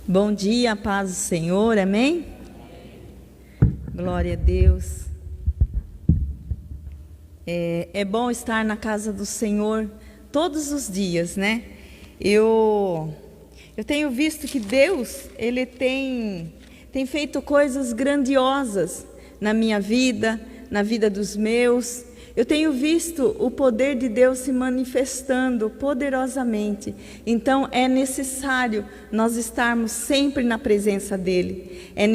Bom dia, paz do Senhor, amém? Glória a Deus. É bom estar na casa do Senhor todos os dias, né? Eu tenho visto que Deus, Ele tem feito coisas grandiosas na minha vida, na vida dos meus. Eu tenho visto o poder de Deus se manifestando poderosamente. Então é necessário nós estarmos sempre na presença dEle. É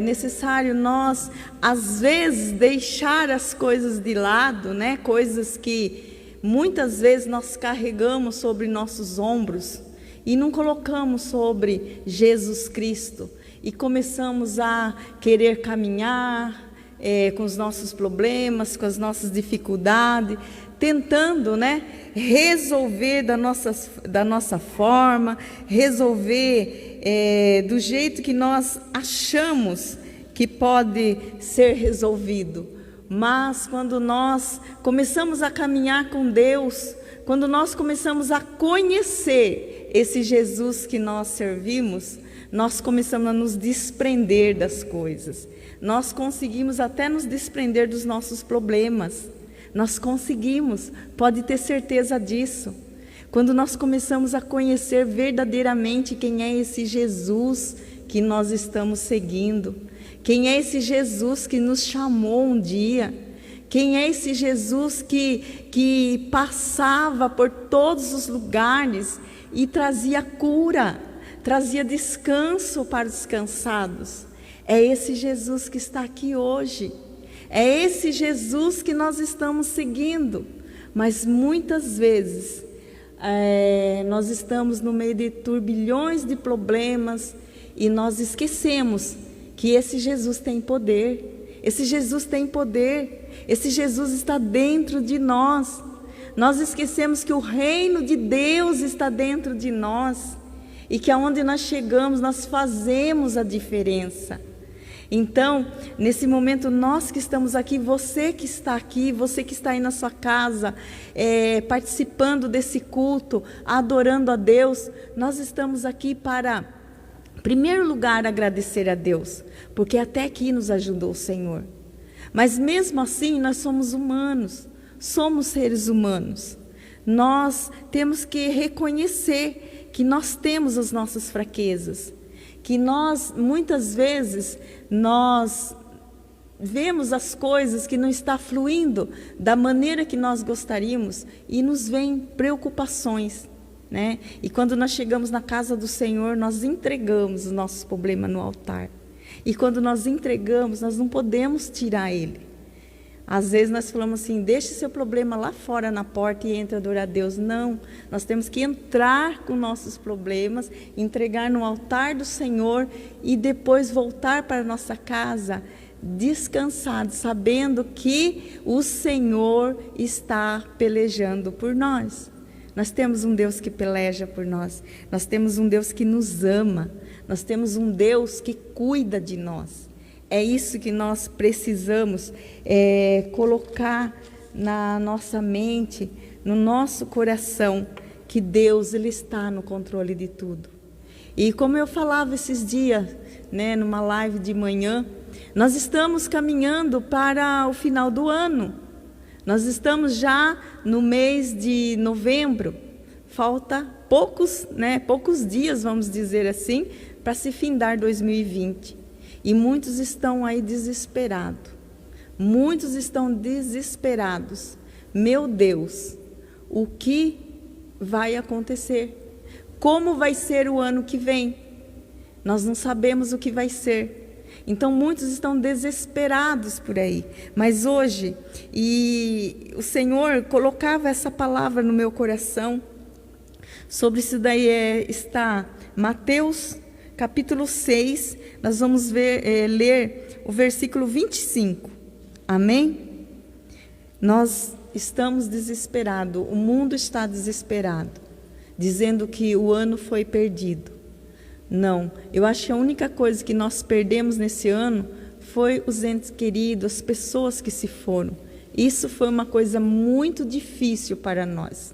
necessário nós, às vezes, deixar as coisas de lado, né? Coisas que muitas vezes nós carregamos sobre nossos ombros e não colocamos sobre Jesus Cristo. E começamos a querer caminhar com os nossos problemas, com as nossas dificuldades, tentando, né, resolver da nossa forma, resolver do jeito que nós achamos que pode ser resolvido. Mas quando nós começamos a caminhar com Deus, quando nós começamos a conhecer esse Jesus que nós servimos, nós começamos a nos desprender das coisas. Nós conseguimos até nos desprender dos nossos problemas. Nós conseguimos, pode ter certeza disso. Quando nós começamos a conhecer verdadeiramente quem é esse Jesus que nós estamos seguindo, quem é esse Jesus que nos chamou um dia, quem é esse Jesus que passava por todos os lugares e trazia cura, trazia descanso para os cansados. É esse Jesus que está aqui hoje. É esse Jesus que nós estamos seguindo. Mas muitas vezes nós estamos no meio de turbilhões de problemas e nós esquecemos que esse Jesus tem poder. Esse Jesus tem poder. Esse Jesus está dentro de nós. Nós esquecemos que o reino de Deus está dentro de nós e que aonde nós chegamos nós fazemos a diferença. Então, nesse momento, nós que estamos aqui, você que está aqui, você que está aí na sua casa, participando desse culto, adorando a Deus, nós estamos aqui para, em primeiro lugar, agradecer a Deus, porque até aqui nos ajudou o Senhor. Mas mesmo assim, nós somos humanos, somos seres humanos. Nós temos que reconhecer que nós temos as nossas fraquezas, que nós, muitas vezes, nós vemos as coisas que não estão fluindo da maneira que nós gostaríamos e nos vêm preocupações, né? E quando nós chegamos na casa do Senhor, nós entregamos os nossos problemas no altar. E quando nós entregamos, nós não podemos tirar ele. Às vezes nós falamos assim, deixe seu problema lá fora na porta e entre adorar a Deus. Não, nós temos que entrar com nossos problemas, entregar no altar do Senhor e depois voltar para a nossa casa descansados, sabendo que o Senhor está pelejando por nós. Nós temos um Deus que peleja por nós, nós temos um Deus que nos ama, nós temos um Deus que cuida de nós. É isso que nós precisamos colocar na nossa mente, no nosso coração, que Deus ele está no controle de tudo. E como eu falava esses dias, né, numa live de manhã, nós estamos caminhando para o final do ano. Nós estamos já no mês de novembro. Falta poucos dias, vamos dizer assim, para se findar 2020. E muitos estão aí desesperados. Muitos estão desesperados. Meu Deus, o que vai acontecer? Como vai ser o ano que vem? Nós não sabemos o que vai ser. Então muitos estão desesperados por aí. Mas hoje, e o Senhor colocava essa palavra no meu coração. Sobre isso daí está Mateus capítulo 6, nós vamos ler o versículo 25, amém? Nós estamos desesperados, o mundo está desesperado, dizendo que o ano foi perdido. Não, eu acho que a única coisa que nós perdemos nesse ano foi os entes queridos, as pessoas que se foram. Isso foi uma coisa muito difícil para nós.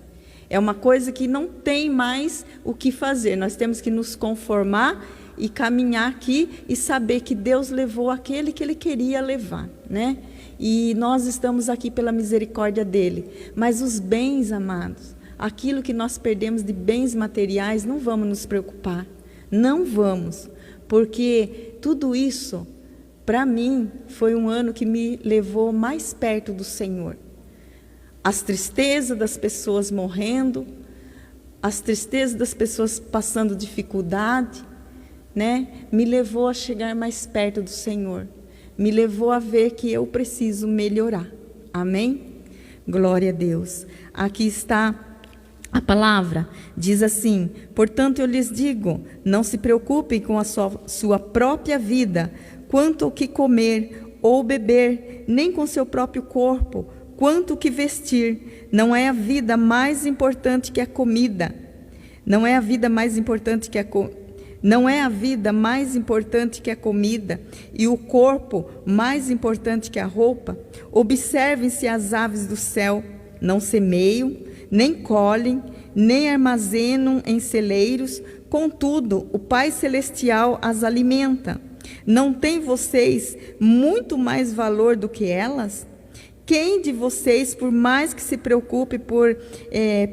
É uma coisa que não tem mais o que fazer. Nós temos que nos conformar e caminhar aqui e saber que Deus levou aquele que Ele queria levar, né? E nós estamos aqui pela misericórdia dEle. Mas os bens, amados, aquilo que nós perdemos de bens materiais, não vamos nos preocupar. Não vamos. Porque tudo isso, para mim, foi um ano que me levou mais perto do Senhor. As tristezas das pessoas morrendo, as tristezas das pessoas passando dificuldade, né? Me levou a chegar mais perto do Senhor. Me levou a ver que eu preciso melhorar. Amém? Glória a Deus. Aqui está a palavra. Diz assim: portanto eu lhes digo, não se preocupem com a sua própria vida, quanto ao que comer ou beber, nem com seu próprio corpo, quanto ao que vestir. Não é a vida mais importante que a comida. Não é a vida mais importante que a comida e o corpo mais importante que a roupa? Observem-se as aves do céu, não semeiam, nem colhem, nem armazenam em celeiros, contudo, o Pai Celestial as alimenta. Não tem vocês muito mais valor do que elas? Quem de vocês, por mais que se preocupe,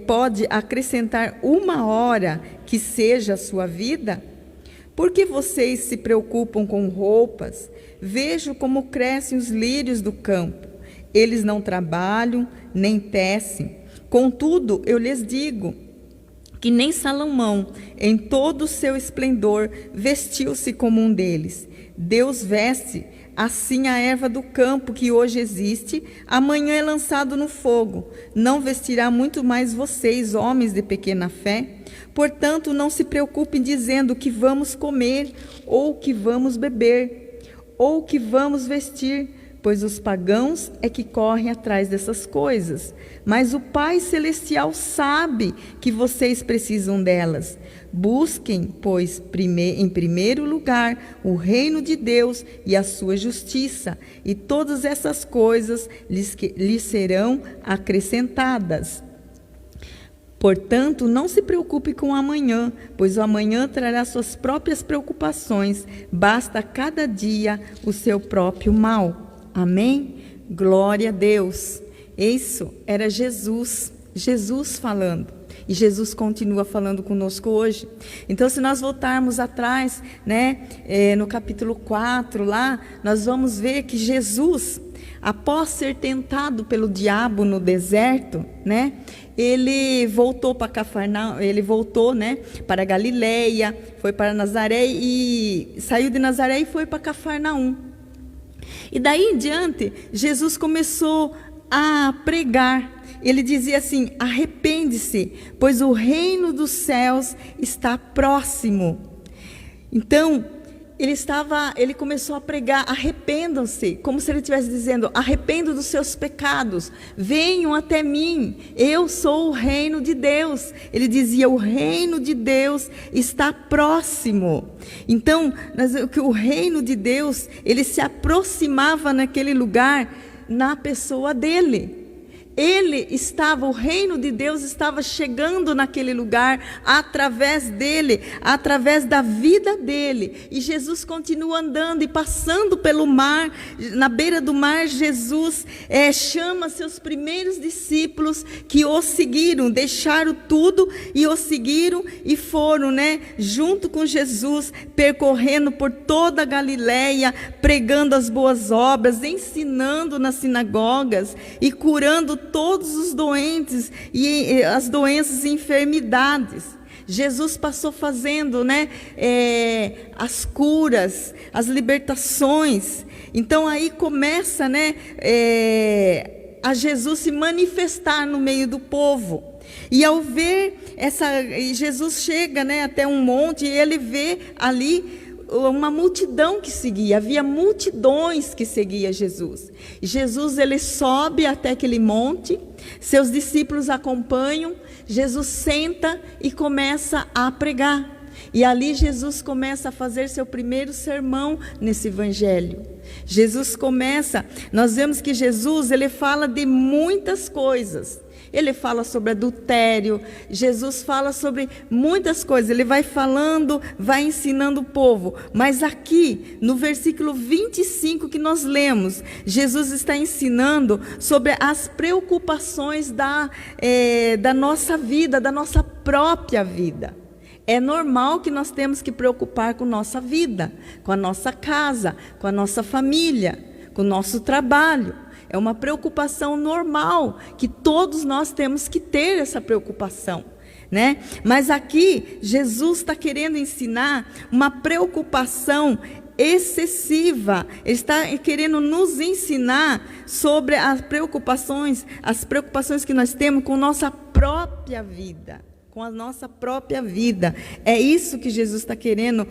pode acrescentar uma hora que seja a sua vida? Por que vocês se preocupam com roupas? Vejo como crescem os lírios do campo. Eles não trabalham, nem tecem. Contudo, eu lhes digo que nem Salomão, em todo o seu esplendor, vestiu-se como um deles. Deus veste assim a erva do campo que hoje existe, amanhã é lançado no fogo. Não vestirá muito mais vocês, homens de pequena fé? Portanto, não se preocupem dizendo o que vamos comer, ou o que vamos beber, ou o que vamos vestir, pois os pagãos é que correm atrás dessas coisas. Mas o Pai Celestial sabe que vocês precisam delas. Busquem, pois, em primeiro lugar, o reino de Deus e a sua justiça, e todas essas coisas lhes serão acrescentadas. Portanto, não se preocupe com o amanhã, pois o amanhã trará suas próprias preocupações. Basta a cada dia o seu próprio mal. Amém? Glória a Deus. Isso era Jesus falando. E Jesus continua falando conosco hoje. Então, se nós voltarmos atrás, né, no capítulo 4, lá, nós vamos ver que Jesus, após ser tentado pelo diabo no deserto, né, ele voltou para Cafarnaum, né, para Galileia, foi para Nazaré e saiu de Nazaré e foi para Cafarnaum. E daí em diante, Jesus começou a pregar. Ele dizia assim: arrepende-se, pois o reino dos céus está próximo. Então, ele começou a pregar: arrependam-se, como se ele estivesse dizendo: arrependo dos seus pecados, venham até mim, eu sou o reino de Deus. Ele dizia: o reino de Deus está próximo. Então, o reino de Deus, ele se aproximava naquele lugar, na pessoa dele. O reino de Deus estava chegando naquele lugar através dele, através da vida dele. E Jesus continua andando e passando pelo mar. Na beira do mar, Jesus chama seus primeiros discípulos que o seguiram, deixaram tudo e o seguiram e foram, né, junto com Jesus, percorrendo por toda a Galileia, pregando as boas obras, ensinando nas sinagogas e curando todos os doentes e as doenças e enfermidades. Jesus passou fazendo, né, as curas, as libertações. Então aí começa, né, a Jesus se manifestar no meio do povo. E ao ver Jesus chega, né, até um monte e ele vê ali uma multidão que seguia, havia multidões que seguiam Jesus. E Jesus, ele sobe até aquele monte, seus discípulos acompanham, Jesus senta e começa a pregar. E ali Jesus começa a fazer seu primeiro sermão nesse evangelho. Nós vemos que Jesus, ele fala de muitas coisas. ele fala sobre adultério, Jesus fala sobre muitas coisas, ele vai falando, vai ensinando o povo, mas aqui no versículo 25 que nós lemos, Jesus está ensinando sobre as preocupações da nossa vida, da nossa própria vida. É normal que nós temos que preocupar com nossa vida, com a nossa casa, com a nossa família, com o nosso trabalho. É uma preocupação normal, que todos nós temos que ter essa preocupação, né? Mas aqui, Jesus está querendo ensinar uma preocupação excessiva. Ele está querendo nos ensinar sobre as preocupações que nós temos com nossa própria vida. Com a nossa própria vida. É isso que Jesus está querendo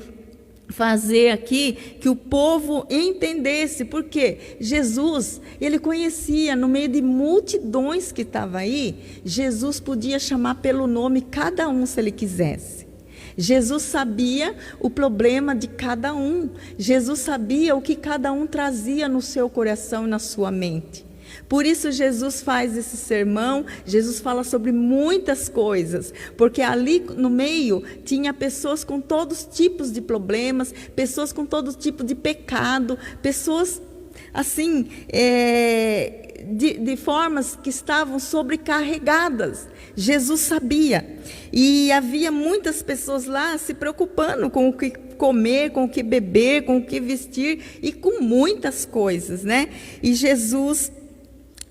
fazer aqui, que o povo entendesse, porque Jesus, ele conhecia, no meio de multidões que estavam aí, Jesus podia chamar pelo nome cada um se ele quisesse. Jesus sabia o problema de cada um, Jesus sabia o que cada um trazia no seu coração e na sua mente. Por isso Jesus faz esse sermão, Jesus fala sobre muitas coisas, porque ali no meio tinha pessoas com todos os tipos de problemas, pessoas com todo tipo de pecado, pessoas assim, de formas que estavam sobrecarregadas. Jesus sabia, e havia muitas pessoas lá se preocupando com o que comer, com o que beber, com o que vestir e com muitas coisas, né? E Jesus,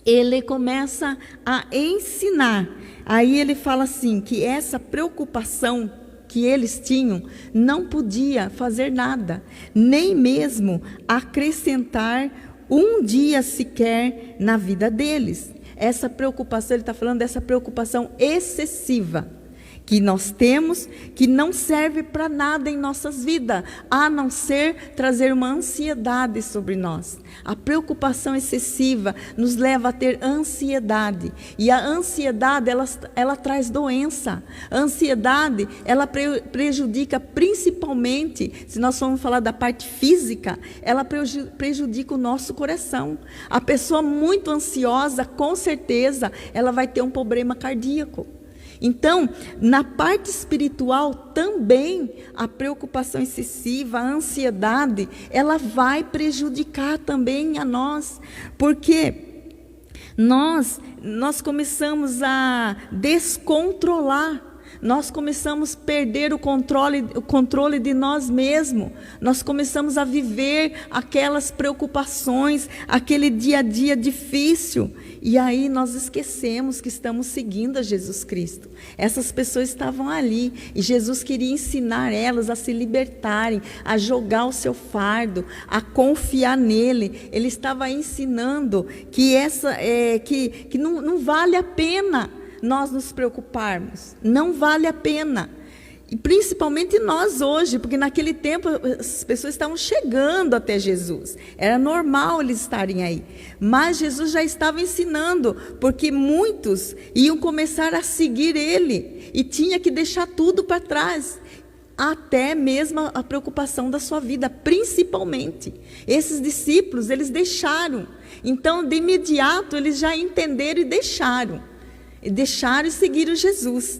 ele começa a ensinar. Aí ele fala assim, que essa preocupação que eles tinham não podia fazer nada, nem mesmo acrescentar um dia sequer na vida deles. Essa preocupação, ele está falando dessa preocupação excessiva que nós temos, que não serve para nada em nossas vidas, a não ser trazer uma ansiedade sobre nós. A preocupação excessiva nos leva a ter ansiedade, e a ansiedade, ela traz doença. A ansiedade, ela prejudica principalmente, se nós formos falar da parte física, ela prejudica o nosso coração. A pessoa muito ansiosa, com certeza, ela vai ter um problema cardíaco. Então, na parte espiritual também, a preocupação excessiva, a ansiedade, ela vai prejudicar também a nós, porque nós começamos a descontrolar, nós começamos a perder o controle de nós mesmos, nós começamos a viver aquelas preocupações, aquele dia a dia difícil, e aí nós esquecemos que estamos seguindo a Jesus Cristo. Essas pessoas estavam ali, e Jesus queria ensinar elas a se libertarem, a jogar o seu fardo, a confiar nele. Ele estava ensinando que que não vale a pena nós nos preocuparmos, não vale a pena. E principalmente nós hoje, porque naquele tempo as pessoas estavam chegando até Jesus, era normal eles estarem aí, mas Jesus já estava ensinando, porque muitos iam começar a seguir ele, e tinha que deixar tudo para trás, até mesmo a preocupação da sua vida, principalmente. Esses discípulos, eles deixaram, então de imediato eles já entenderam e deixaram e seguiram Jesus.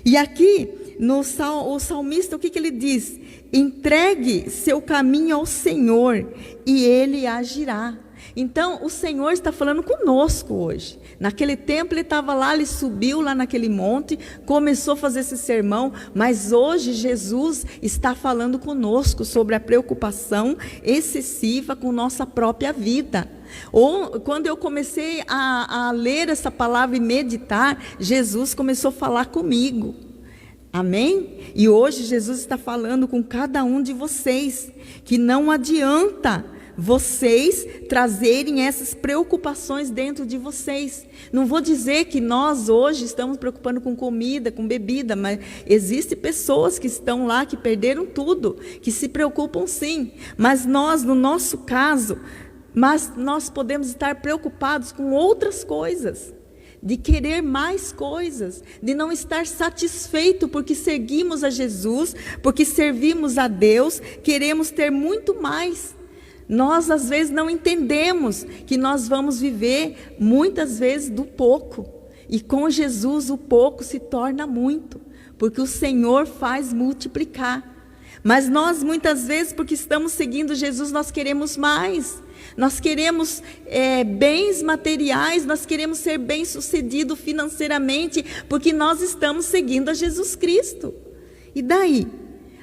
E aqui, o salmista, o que ele diz? Entregue seu caminho ao Senhor e Ele agirá. Então, o Senhor está falando conosco hoje. Naquele tempo, Ele estava lá, Ele subiu lá naquele monte, começou a fazer esse sermão, mas hoje Jesus está falando conosco sobre a preocupação excessiva com nossa própria vida. Ou quando eu comecei a ler essa palavra e meditar, Jesus começou a falar comigo. Amém? E hoje Jesus está falando com cada um de vocês, que não adianta vocês trazerem essas preocupações dentro de vocês. Não vou dizer que nós hoje estamos preocupando com comida, com bebida, mas existem pessoas que estão lá, que perderam tudo, que se preocupam sim. Mas nós, no nosso caso, nós podemos estar preocupados com outras coisas, de querer mais coisas, de não estar satisfeito porque seguimos a Jesus, porque servimos a Deus, queremos ter muito mais. Nós às vezes não entendemos que nós vamos viver muitas vezes do pouco, E com Jesus o pouco se torna muito, porque o Senhor faz multiplicar. Mas nós muitas vezes, porque estamos seguindo Jesus, nós queremos mais. Nós queremos bens materiais, nós queremos ser bem-sucedido financeiramente, porque nós estamos seguindo a Jesus Cristo. E daí?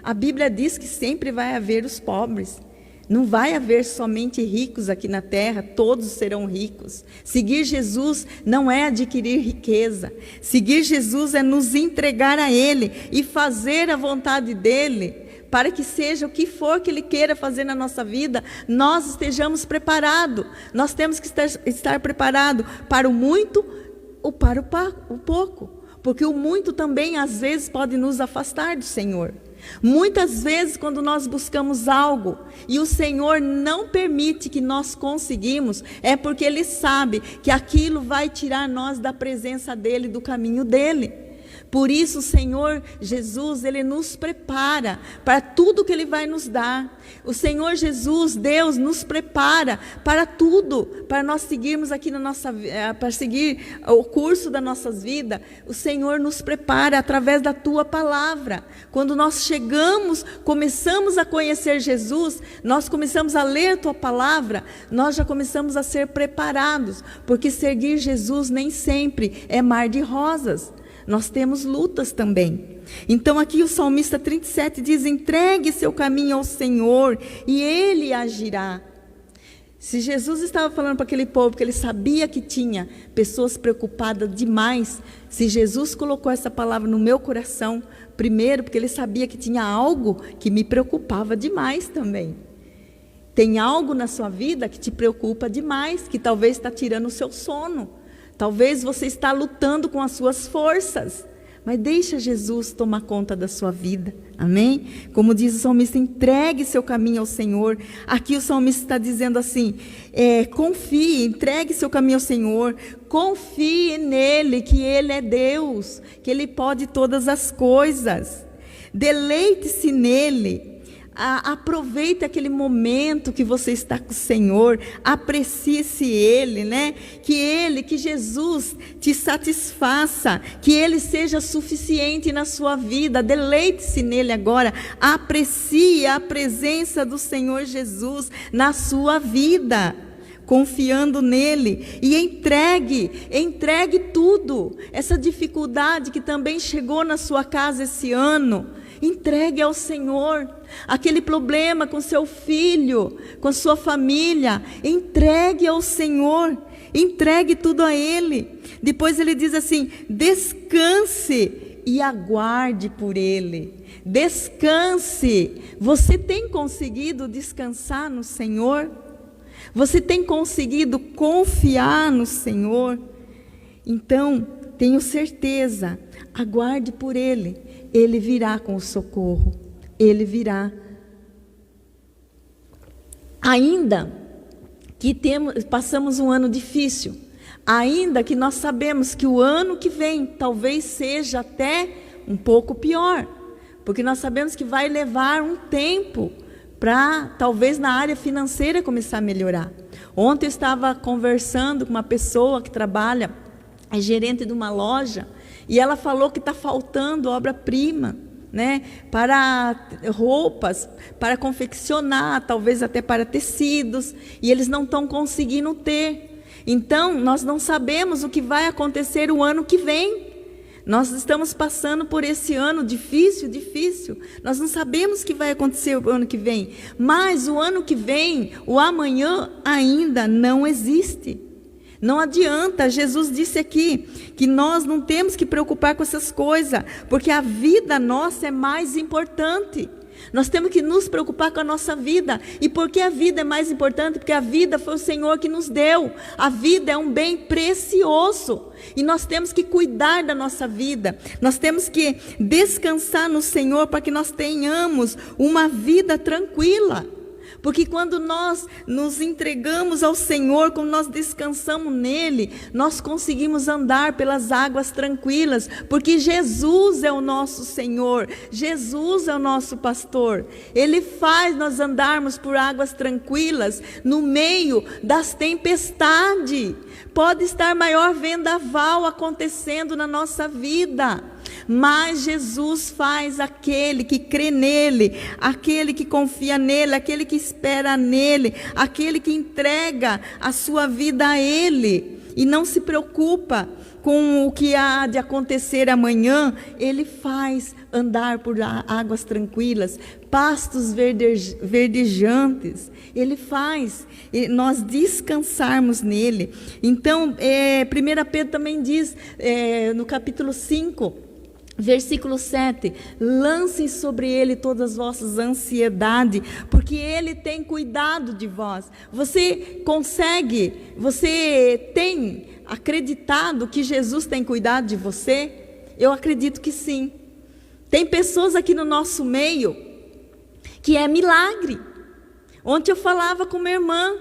A Bíblia diz que sempre vai haver os pobres. Não vai haver somente ricos aqui na terra, todos serão ricos. Seguir Jesus não é adquirir riqueza. Seguir Jesus é nos entregar a Ele e fazer a vontade dEle, para que seja o que for que Ele queira fazer na nossa vida, nós estejamos preparados. Nós temos que estar preparados para o muito ou para o pouco. Porque o muito também às vezes pode nos afastar do Senhor. Muitas vezes quando nós buscamos algo e o Senhor não permite que nós conseguimos, é porque Ele sabe que aquilo vai tirar nós da presença dEle, do caminho dEle. Por isso o Senhor Jesus, Ele nos prepara para tudo que Ele vai nos dar. O Senhor Jesus, Deus, nos prepara para tudo, para nós seguirmos aqui para seguir o curso das nossas vidas. O Senhor nos prepara através da Tua palavra. Quando nós chegamos, começamos a conhecer Jesus, nós começamos a ler a Tua palavra, nós já começamos a ser preparados, porque seguir Jesus nem sempre é mar de rosas. Nós temos lutas também. Então aqui o salmista 37 diz: entregue seu caminho ao Senhor e Ele agirá. Se Jesus estava falando para aquele povo que Ele sabia que tinha pessoas preocupadas demais, se Jesus colocou essa palavra no meu coração, primeiro porque Ele sabia que tinha algo que me preocupava demais também. Tem algo na sua vida que te preocupa demais, que talvez está tirando o seu sono. Talvez você está lutando com as suas forças, mas deixa Jesus tomar conta da sua vida, amém? Como diz o salmista, entregue seu caminho ao Senhor. Aqui o salmista está dizendo assim, confie, entregue seu caminho ao Senhor, confie nele, que Ele é Deus, que Ele pode todas as coisas, deleite-se nele. Aproveite aquele momento que você está com o Senhor, aprecie-se Ele, né? Que Jesus te satisfaça, que Ele seja suficiente na sua vida, deleite-se nele agora, aprecie a presença do Senhor Jesus na sua vida, confiando nele, e entregue tudo, essa dificuldade que também chegou na sua casa esse ano, entregue ao Senhor. Aquele problema com seu filho, com sua família, entregue ao Senhor, entregue tudo a Ele. Depois ele diz assim, descanse e aguarde por Ele. Descanse. Você tem conseguido descansar no Senhor? Você tem conseguido confiar no Senhor? Então, tenho certeza, aguarde por Ele. Ele virá com o socorro. Ele virá. Ainda que passamos um ano difícil, ainda que nós sabemos que o ano que vem talvez seja até um pouco pior, porque nós sabemos que vai levar um tempo para talvez na área financeira começar a melhorar. Ontem eu estava conversando com uma pessoa que trabalha, é gerente de uma loja, e ela falou que está faltando obra-prima, né, para roupas, para confeccionar, talvez até para tecidos, e eles não estão conseguindo ter. Então, nós não sabemos o que vai acontecer o ano que vem. Nós estamos passando por esse ano difícil. Nós não sabemos o que vai acontecer o ano que vem. Mas o ano que vem, o amanhã ainda não existe. Não adianta, Jesus disse aqui que nós não temos que preocupar com essas coisas, porque a vida nossa é mais importante. Nós temos que nos preocupar com a nossa vida. E por que a vida é mais importante? Porque a vida foi o Senhor que nos deu. A vida é um bem precioso. E nós temos que cuidar da nossa vida. Nós temos que descansar no Senhor para que nós tenhamos uma vida tranquila. Porque quando nós nos entregamos ao Senhor, quando nós descansamos nele, nós conseguimos andar pelas águas tranquilas, porque Jesus é o nosso Senhor, Jesus é o nosso pastor. Ele faz nós andarmos por águas tranquilas no meio das tempestades. Pode estar maior vendaval acontecendo na nossa vida, mas Jesus faz aquele que crê nele, aquele que confia nele, aquele que espera nele, aquele que entrega a sua vida a ele e não se preocupa com o que há de acontecer amanhã. Ele faz andar por águas tranquilas, pastos verdejantes. Ele faz nós descansarmos nele. Então, 1 Pedro também diz, no capítulo 5, versículo 7, lancem sobre ele todas as vossas ansiedades, porque ele tem cuidado de vós. Você tem acreditado que Jesus tem cuidado de você? Eu acredito que sim. Tem pessoas aqui no nosso meio que é milagre. Ontem eu falava com minha irmã,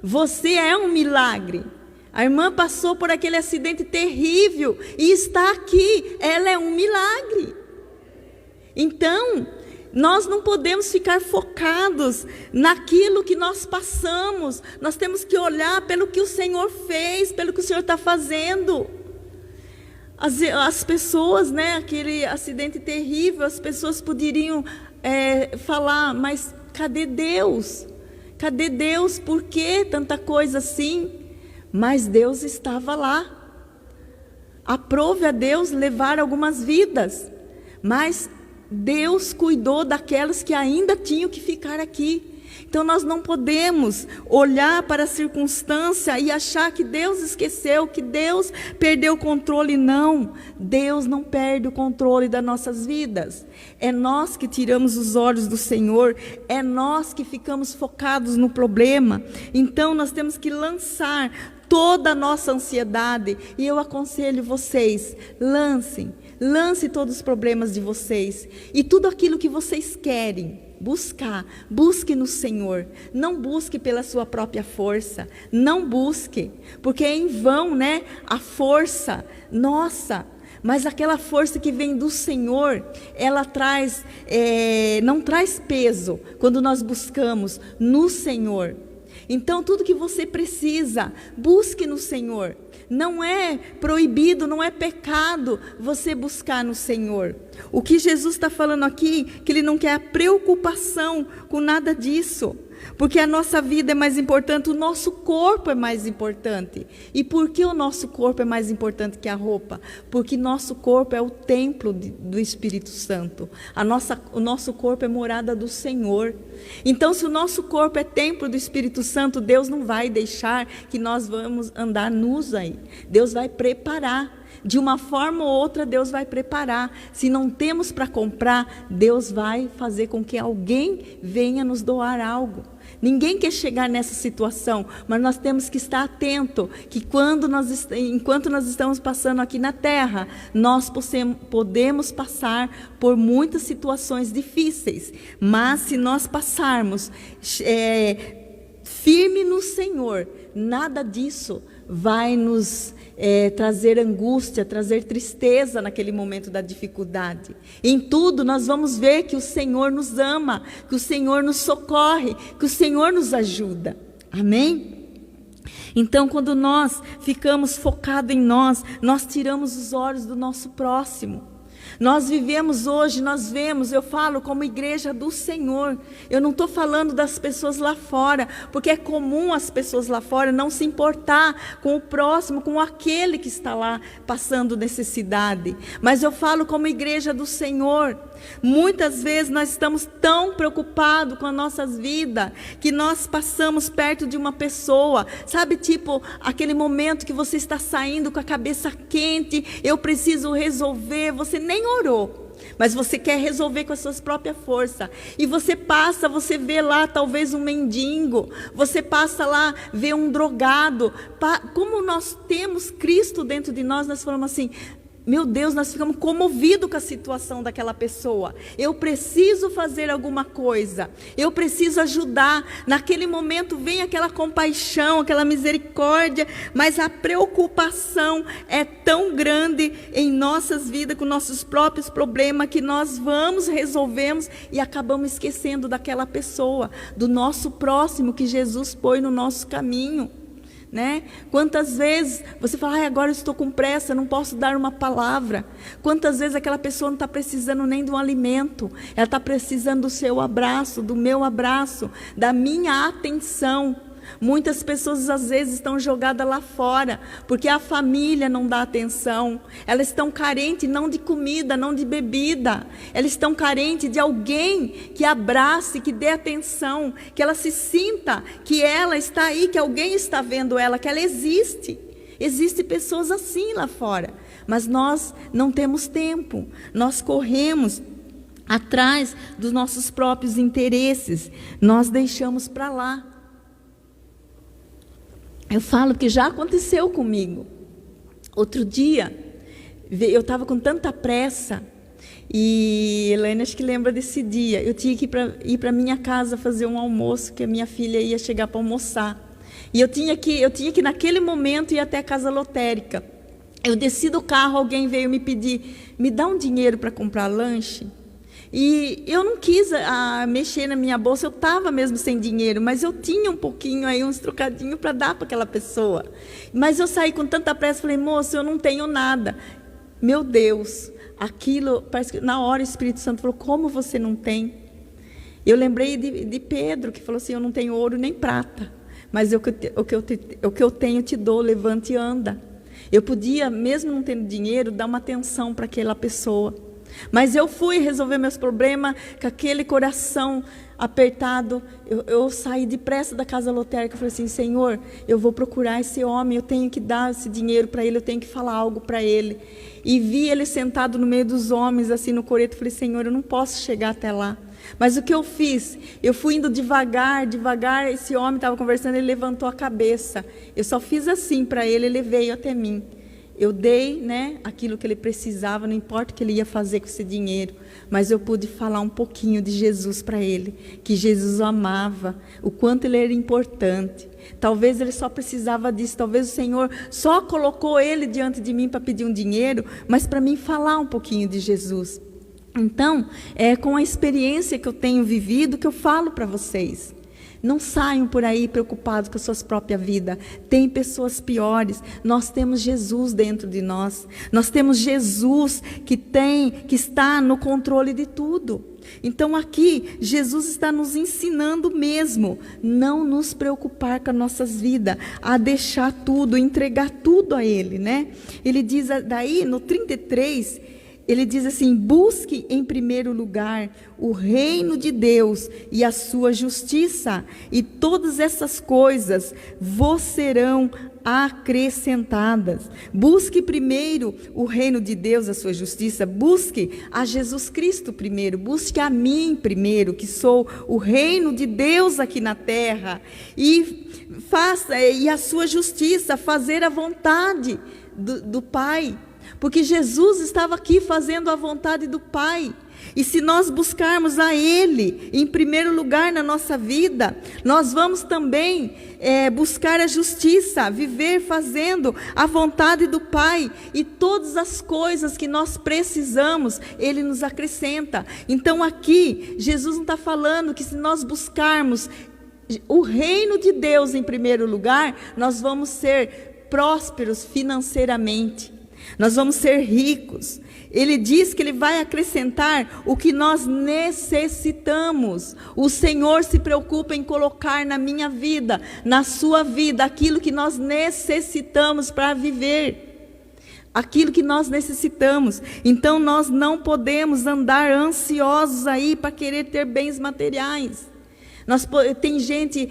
você é um milagre. A irmã passou por aquele acidente terrível e está aqui. Ela é um milagre. Então, nós não podemos ficar focados naquilo que nós passamos. Nós temos que olhar pelo que o Senhor fez, pelo que o Senhor está fazendo. As pessoas, aquele acidente terrível, as pessoas poderiam falar, mas cadê Deus? Cadê Deus? Por que tanta coisa assim? Mas Deus estava lá. Aprove a Deus levar algumas vidas, mas Deus cuidou daquelas que ainda tinham que ficar aqui. Então nós não podemos olhar para a circunstância e achar que Deus esqueceu, que Deus perdeu o controle. Não, Deus não perde o controle das nossas vidas. É nós que tiramos os olhos do Senhor, é nós que ficamos focados no problema. Então nós temos que lançar toda a nossa ansiedade, e eu aconselho vocês, lance todos os problemas de vocês, e tudo aquilo que vocês querem busque no Senhor. Não busque pela sua própria força, não busque, porque é em vão, a força nossa. Mas aquela força que vem do Senhor, ela não traz peso quando nós buscamos no Senhor. Então tudo que você precisa, busque no Senhor. Não é proibido, não é pecado você buscar no Senhor. O que Jesus está falando aqui, que Ele não quer a preocupação com nada disso. Porque a nossa vida é mais importante, o nosso corpo é mais importante. E por que o nosso corpo é mais importante que a roupa? Porque nosso corpo é o templo do Espírito Santo. O nosso corpo é morada do Senhor. Então, se o nosso corpo é templo do Espírito Santo, Deus não vai deixar que nós vamos andar nus aí. Deus vai preparar. De uma forma ou outra, Deus vai preparar. Se não temos para comprar, Deus vai fazer com que alguém venha nos doar algo. Ninguém quer chegar nessa situação, mas nós temos que estar atento que enquanto nós estamos passando aqui na terra, nós podemos passar por muitas situações difíceis, mas se nós passarmos firme no Senhor, nada disso vai nos trazer angústia, trazer tristeza naquele momento da dificuldade. Em tudo nós vamos ver que o Senhor nos ama, que o Senhor nos socorre, que o Senhor nos ajuda. Amém? Então, quando nós ficamos focados em nós tiramos os olhos do nosso próximo. Nós vivemos hoje, nós vemos, eu falo como igreja do Senhor. Eu não estou falando das pessoas lá fora, porque é comum as pessoas lá fora não se importar com o próximo, com aquele que está lá passando necessidade. Mas eu falo como igreja do Senhor. Muitas vezes nós estamos tão preocupados com as nossas vidas, que nós passamos perto de uma pessoa, sabe, tipo aquele momento que você está saindo com a cabeça quente, eu preciso resolver, você nem orou, mas você quer resolver com as suas próprias forças, e você passa, você vê lá talvez um mendigo, você passa lá, vê um drogado, como nós temos Cristo dentro de nós, nós falamos assim, meu Deus, nós ficamos comovidos com a situação daquela pessoa. Eu preciso fazer alguma coisa, eu preciso ajudar. Naquele momento vem aquela compaixão, aquela misericórdia, mas a preocupação é tão grande em nossas vidas, com nossos próprios problemas, que nós vamos, resolvemos e acabamos esquecendo daquela pessoa, do nosso próximo que Jesus pôs no nosso caminho. Né? Quantas vezes você fala, agora eu estou com pressa, não posso dar uma palavra. Quantas vezes aquela pessoa não está precisando nem de um alimento, ela está precisando do seu abraço, do meu abraço, da minha atenção. Muitas pessoas às vezes estão jogadas lá fora, porque a família não dá atenção. Elas estão carentes não de comida, não de bebida. Elas estão carentes de alguém que abrace, que dê atenção, que ela se sinta que ela está aí, que alguém está vendo ela, que ela existe. Existem pessoas assim lá fora, mas nós não temos tempo. Nós corremos atrás dos nossos próprios interesses. Nós deixamos para lá. Eu falo que já aconteceu comigo. Outro dia, eu estava com tanta pressa, e Helena acho que lembra desse dia, eu tinha que ir para minha casa fazer um almoço, que a minha filha ia chegar para almoçar. E eu tinha que naquele momento ir até a casa lotérica. Eu desci do carro, alguém veio me pedir, me dá um dinheiro para comprar lanche. E eu não quis mexer na minha bolsa, eu estava mesmo sem dinheiro, mas eu tinha um pouquinho aí, uns trocadinhos para dar para aquela pessoa. Mas eu saí com tanta pressa, falei, moço, eu não tenho nada. Meu Deus, aquilo, parece que na hora o Espírito Santo falou, como você não tem? Eu lembrei de Pedro, que falou assim, eu não tenho ouro nem prata, mas o que eu tenho te dou, levante e anda. Eu podia, mesmo não tendo dinheiro, dar uma atenção para aquela pessoa. Mas eu fui resolver meus problemas com aquele coração apertado. Eu saí depressa da casa lotérica e falei assim, Senhor, eu vou procurar esse homem, eu tenho que dar esse dinheiro para ele, eu tenho que falar algo para ele. E vi ele sentado no meio dos homens, assim no coreto, falei, Senhor, eu não posso chegar até lá. Mas o que eu fiz? Eu fui indo devagar, esse homem estava conversando, ele levantou a cabeça. Eu só fiz assim para ele, ele veio até mim. Eu dei, aquilo que ele precisava, não importa o que ele ia fazer com esse dinheiro, mas eu pude falar um pouquinho de Jesus para ele, que Jesus o amava, o quanto ele era importante. Talvez ele só precisava disso, talvez o Senhor só colocou ele diante de mim para pedir um dinheiro, mas para mim falar um pouquinho de Jesus. Então, é com a experiência que eu tenho vivido que eu falo para vocês. Não saiam por aí preocupados com a sua própria vida. Tem pessoas piores. Nós temos Jesus dentro de nós. Nós temos Jesus que está no controle de tudo. Então aqui, Jesus está nos ensinando mesmo, não nos preocupar com as nossas vidas, a deixar tudo, entregar tudo a Ele, Ele diz daí no 33, ele diz assim, busque em primeiro lugar o reino de Deus e a sua justiça, e todas essas coisas vos serão acrescentadas. Busque primeiro o reino de Deus, a sua justiça, busque a Jesus Cristo primeiro, busque a mim primeiro, que sou o reino de Deus aqui na terra, e a sua justiça, fazer a vontade do Pai. Porque Jesus estava aqui fazendo a vontade do Pai. E se nós buscarmos a Ele em primeiro lugar na nossa vida, nós vamos também buscar a justiça, viver fazendo a vontade do Pai. E todas as coisas que nós precisamos, Ele nos acrescenta. Então aqui, Jesus não está falando que se nós buscarmos o reino de Deus em primeiro lugar, nós vamos ser prósperos financeiramente. Nós vamos ser ricos. Ele diz que Ele vai acrescentar o que nós necessitamos. O Senhor se preocupa em colocar na minha vida, na sua vida, aquilo que nós necessitamos para viver. Aquilo que nós necessitamos. Então nós não podemos andar ansiosos aí para querer ter bens materiais. Tem gente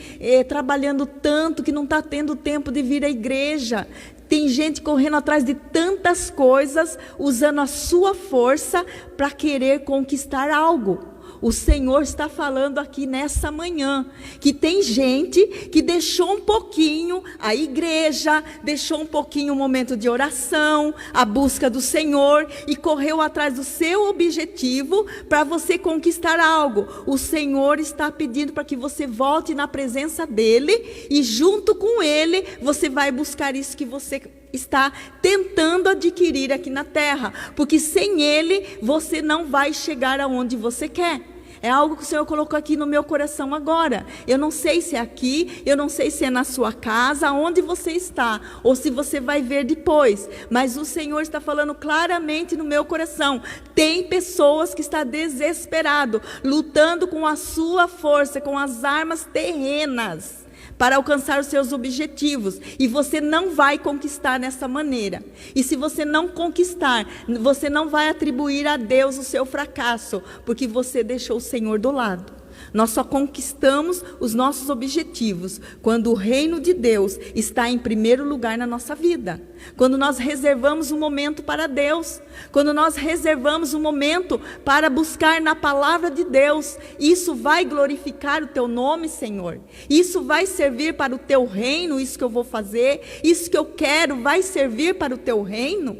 trabalhando tanto que não está tendo tempo de vir à igreja. Tem gente correndo atrás de tantas coisas, usando a sua força para querer conquistar algo. O Senhor está falando aqui nessa manhã, que tem gente que deixou um pouquinho a igreja, deixou um pouquinho o momento de oração, a busca do Senhor, e correu atrás do seu objetivo para você conquistar algo. O Senhor está pedindo para que você volte na presença dEle, e junto com Ele, você vai buscar isso que você está tentando adquirir aqui na terra, porque sem Ele você não vai chegar aonde você quer. É algo que o Senhor colocou aqui no meu coração agora. Eu não sei se é aqui, eu não sei se é na sua casa, onde você está, ou se você vai ver depois, mas o Senhor está falando claramente no meu coração. Tem pessoas que estão desesperadas, lutando com a sua força, com as armas terrenas, para alcançar os seus objetivos, e você não vai conquistar dessa maneira. E se você não conquistar, você não vai atribuir a Deus o seu fracasso, porque você deixou o Senhor do lado. Nós só conquistamos os nossos objetivos quando o reino de Deus está em primeiro lugar na nossa vida. Quando nós reservamos um momento para Deus, quando nós reservamos um momento para buscar na palavra de Deus, isso vai glorificar o teu nome, Senhor. Isso vai servir para o teu reino, isso que eu vou fazer, isso que eu quero vai servir para o teu reino.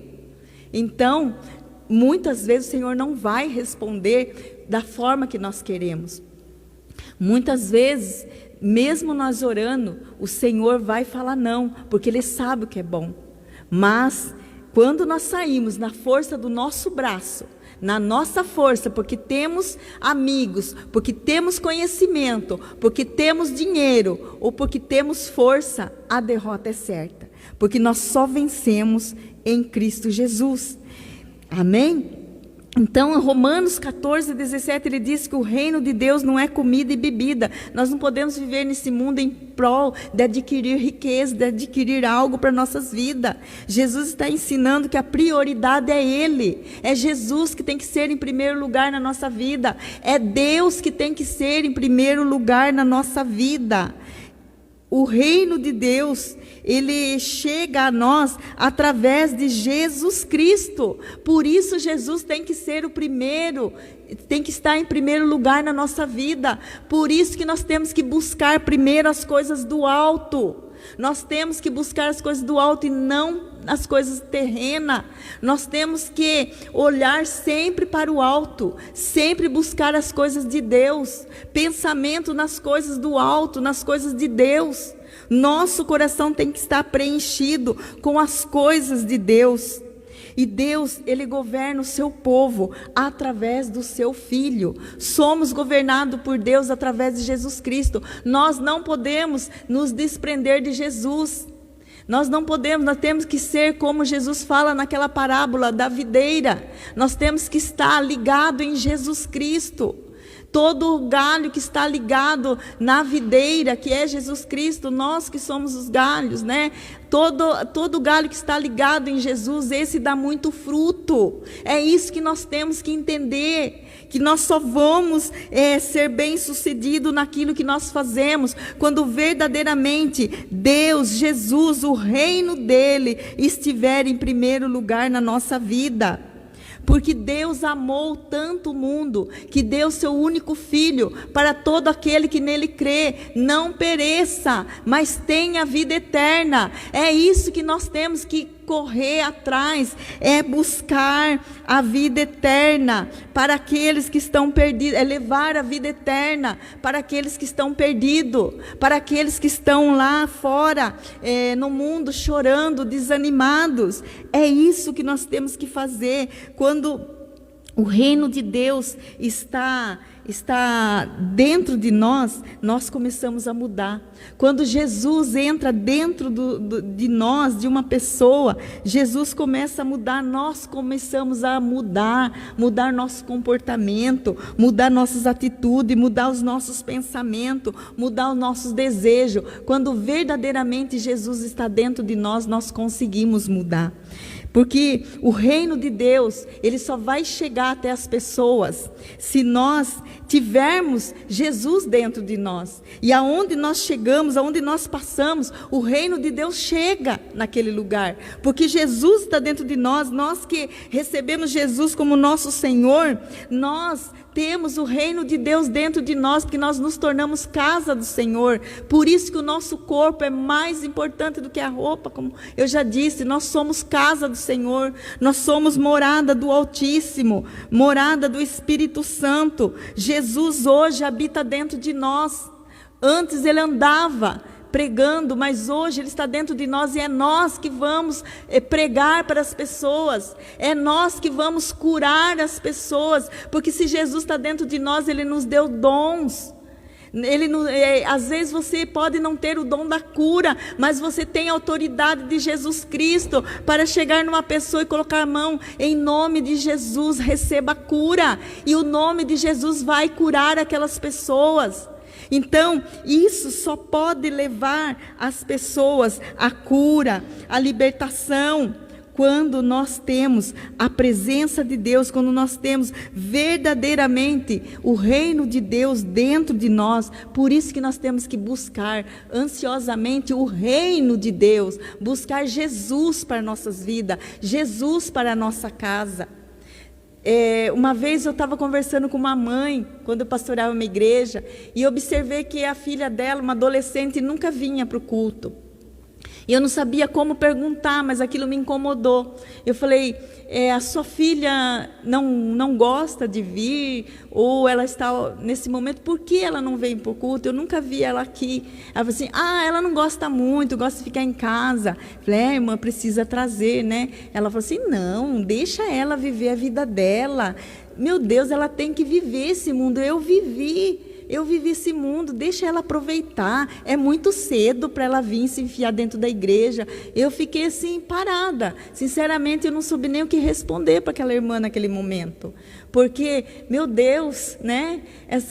Então, muitas vezes o Senhor não vai responder da forma que nós queremos. Muitas vezes, mesmo nós orando, o Senhor vai falar não, porque Ele sabe o que é bom. Mas, quando nós saímos na força do nosso braço, na nossa força, porque temos amigos, porque temos conhecimento, porque temos dinheiro, ou porque temos força, a derrota é certa. Porque nós só vencemos em Cristo Jesus. Amém? Então, em Romanos 14, 17, ele diz que o reino de Deus não é comida e bebida. Nós não podemos viver nesse mundo em prol de adquirir riqueza, de adquirir algo para nossas vidas. Jesus está ensinando que a prioridade é Ele. É Jesus que tem que ser em primeiro lugar na nossa vida. É Deus que tem que ser em primeiro lugar na nossa vida. O reino de Deus, ele chega a nós através de Jesus Cristo. Por isso Jesus tem que ser o primeiro, tem que estar em primeiro lugar na nossa vida. Por isso que nós temos que buscar primeiro as coisas do alto. Nós temos que buscar as coisas do alto e não as coisas terrenas. Nós temos que olhar sempre para o alto, sempre buscar as coisas de Deus, pensamento nas coisas do alto, nas coisas de Deus. Nosso coração tem que estar preenchido com as coisas de Deus. E Deus, Ele governa o seu povo através do seu Filho. Somos governados por Deus através de Jesus Cristo. Nós não podemos nos desprender de Jesus. Nós não podemos, nós temos que ser como Jesus fala naquela parábola da videira. Nós temos que estar ligado em Jesus Cristo. Todo galho que está ligado na videira, que é Jesus Cristo, nós que somos os galhos, né? Todo galho que está ligado em Jesus, esse dá muito fruto. É isso que nós temos que entender, que nós só vamos ser bem-sucedidos naquilo que nós fazemos, quando verdadeiramente Deus, Jesus, o reino dEle, estiver em primeiro lugar na nossa vida. Porque Deus amou tanto o mundo, que deu seu único Filho, para todo aquele que nele crê, não pereça, mas tenha vida eterna. É isso que nós temos que correr atrás, é buscar a vida eterna para aqueles que estão perdidos, é levar a vida eterna para aqueles que estão perdidos, para aqueles que estão lá fora, no mundo chorando, desanimados. É isso que nós temos que fazer quando o reino de Deus está dentro de nós, nós começamos a mudar. Quando Jesus entra dentro de nós, de uma pessoa, Jesus começa a mudar, nós começamos a mudar nosso comportamento, mudar nossas atitudes, mudar os nossos pensamentos, mudar os nossos desejos. Quando verdadeiramente Jesus está dentro de nós, nós conseguimos mudar. Porque o reino de Deus, ele só vai chegar até as pessoas se nós tivermos Jesus dentro de nós. E aonde nós chegamos, aonde nós passamos, o reino de Deus chega naquele lugar. Porque Jesus está dentro de nós, nós que recebemos Jesus como nosso Senhor, nós temos o reino de Deus dentro de nós, porque nós nos tornamos casa do Senhor. Por isso que o nosso corpo é mais importante do que a roupa, como eu já disse. Nós somos casa do Senhor, nós somos morada do Altíssimo, morada do Espírito Santo. Jesus hoje habita dentro de nós. Antes ele andava pregando, mas hoje ele está dentro de nós, e é nós que vamos pregar para as pessoas, é nós que vamos curar as pessoas, porque se Jesus está dentro de nós, ele nos deu dons. Às vezes você pode não ter o dom da cura, mas você tem a autoridade de Jesus Cristo para chegar numa pessoa e colocar a mão em nome de Jesus, receba a cura, e o nome de Jesus vai curar aquelas pessoas. Então, isso só pode levar as pessoas à cura, à libertação, quando nós temos a presença de Deus, quando nós temos verdadeiramente o reino de Deus dentro de nós. Por isso que nós temos que buscar ansiosamente o reino de Deus, buscar Jesus para nossas vidas, Jesus para a nossa casa. Uma vez eu estava conversando com uma mãe, quando eu pastoreava uma igreja, e observei que a filha dela, uma adolescente, nunca vinha para o culto. E eu não sabia como perguntar, mas aquilo me incomodou. Eu falei, a sua filha não gosta de vir, ou ela está nesse momento, por que ela não vem para o culto? Eu nunca vi ela aqui. Ela falou assim, ela não gosta muito, gosta de ficar em casa. Eu falei, irmã, precisa trazer, né? Ela falou assim, não, deixa ela viver a vida dela. Meu Deus, ela tem que viver esse mundo. Eu vivi esse mundo, deixa ela aproveitar. É muito cedo para ela vir se enfiar dentro da igreja. Eu fiquei assim, parada. Sinceramente, eu não soube nem o que responder para aquela irmã naquele momento. Porque, meu Deus, né?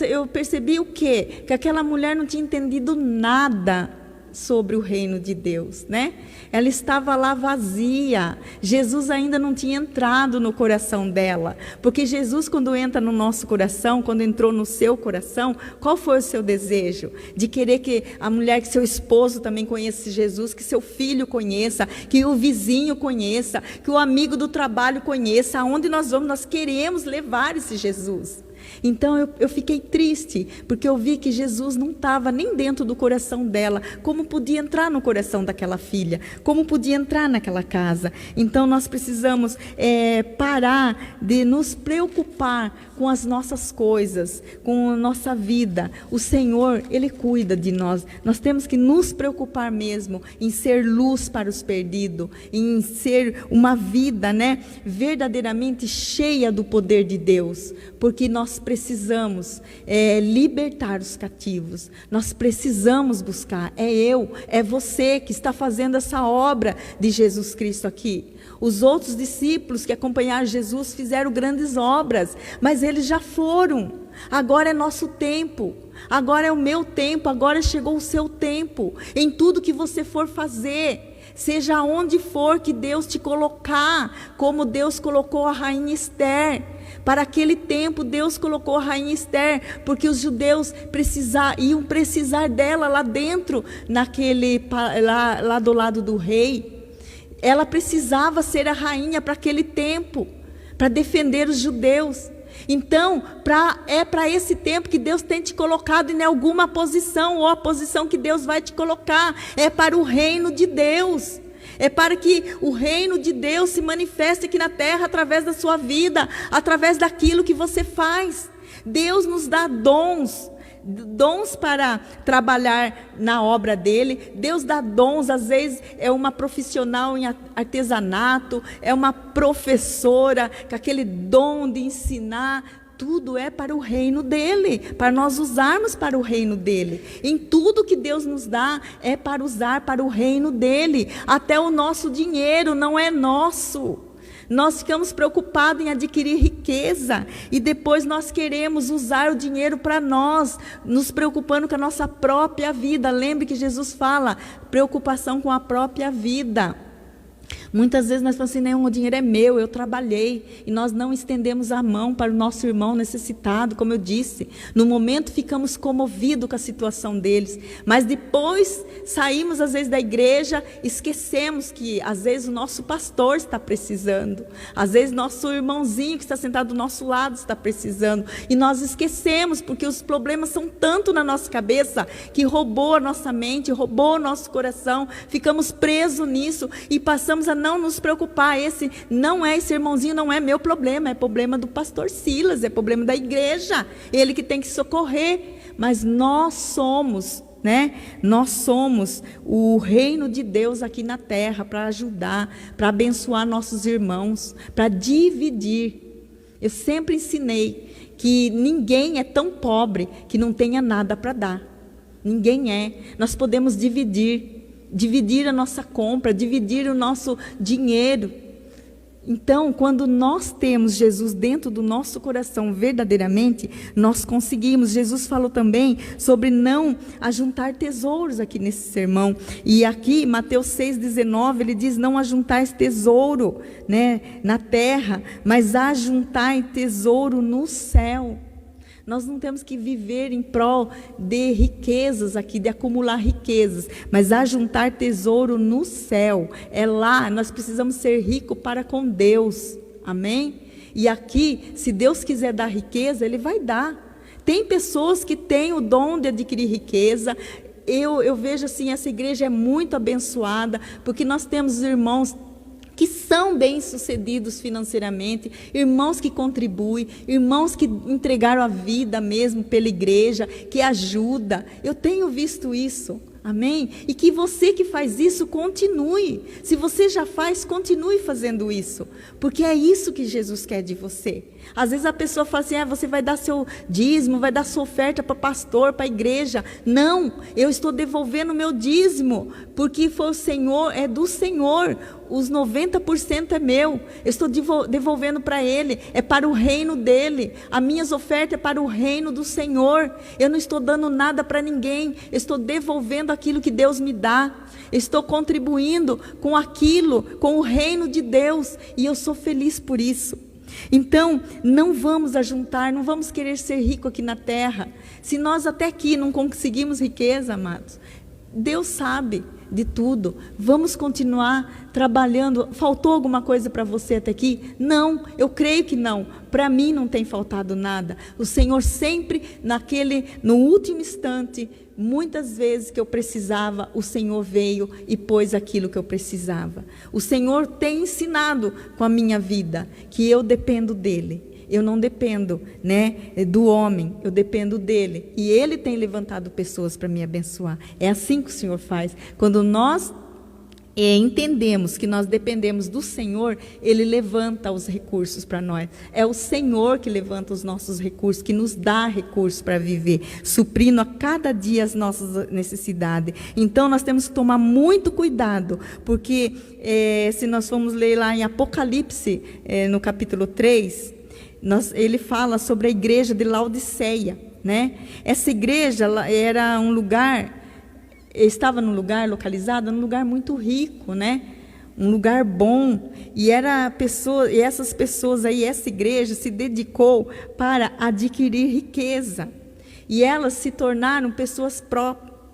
Eu percebi o quê? Que aquela mulher não tinha entendido nada sobre o reino de Deus, né? Ela estava lá vazia. Jesus ainda não tinha entrado no coração dela, porque Jesus, quando entra no nosso coração, quando entrou no seu coração, qual foi o seu desejo? De querer que a mulher, que seu esposo também conheça Jesus, que seu filho conheça, que o vizinho conheça, que o amigo do trabalho conheça. Aonde nós vamos, nós queremos levar esse Jesus. Então eu fiquei triste, porque eu vi que Jesus não estava nem dentro do coração dela. Como podia entrar no coração daquela filha? Como podia entrar naquela casa? Então nós precisamos parar de nos preocupar com as nossas coisas, com a nossa vida. O Senhor, Ele cuida de nós. Nós temos que nos preocupar mesmo em ser luz para os perdidos, em ser uma vida, né, verdadeiramente cheia do poder de Deus, porque nós precisamos libertar os cativos. Nós precisamos buscar. É você que está fazendo essa obra de Jesus Cristo aqui. Os outros discípulos que acompanharam Jesus fizeram grandes obras, mas eles já foram. Agora é nosso tempo, agora é o meu tempo, agora chegou o seu tempo. Em tudo que você for fazer, seja onde for que Deus te colocar, como Deus colocou a rainha Esther. Para aquele tempo, Deus colocou a rainha Esther, porque os judeus iam precisar dela lá dentro, lá do lado do rei. Ela precisava ser a rainha para aquele tempo, para defender os judeus. Então, é para esse tempo que Deus tem te colocado em alguma posição, ou a posição que Deus vai te colocar, é para o reino de Deus. É para que o reino de Deus se manifeste aqui na terra através da sua vida, através daquilo que você faz. Deus nos dá dons para trabalhar na obra dele. Deus dá dons, às vezes é uma profissional em artesanato, é uma professora com aquele dom de ensinar. Tudo é para o reino dele, para nós usarmos para o reino dele. Em tudo que Deus nos dá é para usar para o reino dele. Até o nosso dinheiro não é nosso. Nós ficamos preocupados em adquirir riqueza e depois nós queremos usar o dinheiro para nós, nos preocupando com a nossa própria vida. Lembre que Jesus fala, preocupação com a própria vida. Muitas vezes nós falamos assim, não, o dinheiro é meu, eu trabalhei, e nós não estendemos a mão para o nosso irmão necessitado, como eu disse. No momento ficamos comovidos com a situação deles, mas depois saímos às vezes da igreja, esquecemos que às vezes o nosso pastor está precisando, às vezes nosso irmãozinho que está sentado do nosso lado está precisando, e nós esquecemos, porque os problemas são tanto na nossa cabeça, que roubou a nossa mente, roubou o nosso coração, ficamos presos nisso, e passamos a não nos preocupar. Esse irmãozinho não é meu problema, é problema do pastor Silas, é problema da igreja, ele que tem que socorrer. Mas nós somos, nós somos o reino de Deus aqui na terra, para ajudar, para abençoar nossos irmãos, para dividir. Eu sempre ensinei que ninguém é tão pobre que não tenha nada para dar. Ninguém é. Nós podemos dividir a nossa compra, dividir o nosso dinheiro. Então, quando nós temos Jesus dentro do nosso coração verdadeiramente, nós conseguimos. Jesus falou também sobre não ajuntar tesouros aqui nesse sermão. E aqui, Mateus 6,19, ele diz, não ajuntais tesouro, na terra, mas ajuntai tesouro no céu. Nós não temos que viver em prol de riquezas aqui, de acumular riquezas, mas ajuntar tesouro no céu. É lá, nós precisamos ser ricos para com Deus. Amém? E aqui, se Deus quiser dar riqueza, Ele vai dar. Tem pessoas que têm o dom de adquirir riqueza. Eu vejo assim, essa igreja é muito abençoada, porque nós temos irmãos que são bem-sucedidos financeiramente, irmãos que contribuem, irmãos que entregaram a vida mesmo pela igreja, que ajuda. Eu tenho visto isso, amém? E que você que faz isso, continue. Se você já faz, continue fazendo isso, porque é isso que Jesus quer de você. Às vezes a pessoa fala assim, você vai dar seu dízimo, vai dar sua oferta para pastor, para a igreja. Não, eu estou devolvendo o meu dízimo, porque foi o Senhor, é do Senhor. Os 90% é meu, eu estou devolvendo para Ele, é para o reino dEle. As minhas ofertas é para o reino do Senhor. Eu não estou dando nada para ninguém, eu estou devolvendo aquilo que Deus me dá. Eu estou contribuindo com aquilo, com o reino de Deus, e eu sou feliz por isso. Então, não vamos ajuntar, não vamos querer ser rico aqui na terra. Se nós até aqui não conseguimos riqueza, amados, Deus sabe de tudo. Vamos continuar trabalhando. Faltou alguma coisa para você até aqui? Não, eu creio que não. Para mim não tem faltado nada. O Senhor sempre, no último instante, muitas vezes que eu precisava, o Senhor veio e pôs aquilo que eu precisava. O Senhor tem ensinado com a minha vida que eu dependo dEle. Eu não dependo, do homem, eu dependo dEle. E Ele tem levantado pessoas para me abençoar. É assim que o Senhor faz. Quando nós entendemos que nós dependemos do Senhor, Ele levanta os recursos para nós. É o Senhor que levanta os nossos recursos, que nos dá recursos para viver, suprindo a cada dia as nossas necessidades. Então nós temos que tomar muito cuidado, porque se nós formos ler lá em Apocalipse, no capítulo 3, ele fala sobre a igreja de Laodiceia, Essa igreja era estava num lugar localizado, num lugar muito rico, Um lugar bom, e essas pessoas aí, essa igreja se dedicou para adquirir riqueza, e elas se tornaram pessoas